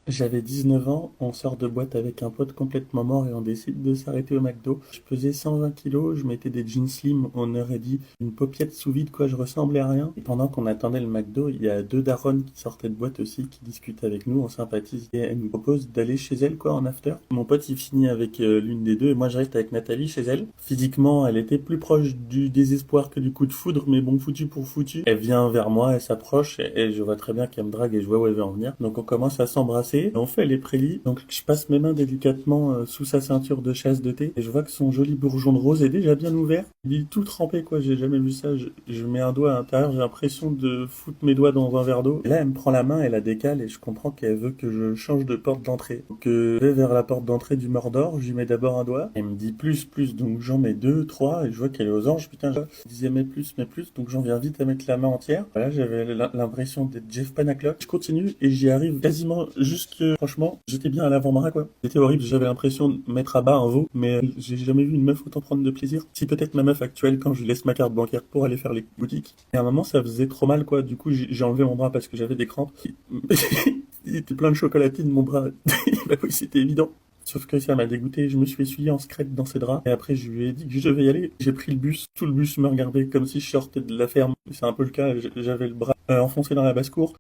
J'avais 19 ans, on sort de boîte avec un pote complètement mort et on décide de s'arrêter au McDo. Je pesais 120 kilos, je mettais des jeans slim, on aurait dit une paupiette sous vide quoi, je ressemblais à rien. Et pendant qu'on attendait le McDo, il y a deux daronnes qui sortaient de boîte aussi, qui discutent avec nous, on sympathise et elles nous proposent d'aller chez elles quoi en after. Mon pote il finit avec l'une des deux et moi je reste avec Nathalie chez elle. Physiquement, elle était plus proche du désespoir que du coup de foudre, mais bon foutu pour foutu. Elle vient vers moi, elle s'approche et je vois très bien qu'elle me drague et je vois où elle veut en venir. Donc on commence à s'embrasser. On fait les prélis, donc je passe mes mains délicatement sous sa ceinture de chasse de thé et je vois que son joli bourgeon de rose est déjà bien ouvert. Il est tout trempé quoi, j'ai jamais vu ça. Je mets un doigt à l'intérieur, j'ai l'impression de foutre mes doigts dans un verre d'eau. Et là elle me prend la main, elle la décale et je comprends qu'elle veut que je change de porte d'entrée. Donc je vais vers la porte d'entrée du Mordor, je lui mets d'abord un doigt. Elle me dit plus, donc j'en mets deux, trois et je vois qu'elle est aux anges. Putain, je disais mais plus, donc j'en viens vite à mettre la main entière. Voilà, j'avais l'impression d'être Jeff Panaclock. Je continue et j'y arrive quasiment juste franchement, j'étais bien à l'avant-bras, quoi. C'était horrible, j'avais l'impression de mettre à bas un veau, mais j'ai jamais vu une meuf autant prendre de plaisir. Si peut-être ma meuf actuelle quand je lui laisse ma carte bancaire pour aller faire les boutiques. Et à un moment, ça faisait trop mal, quoi. Du coup, j'ai enlevé mon bras parce que j'avais des crampes. Il était plein de chocolatine, mon bras. Bah oui, c'était évident. Sauf que ça m'a dégoûté, je me suis essuyé en secrète dans ses draps, et après je lui ai dit que je devais y aller. J'ai pris le bus, tout le bus me regardait comme si je sortais de la ferme. C'est un peu le cas, j'avais le bras enfoncé dans la basse-cour,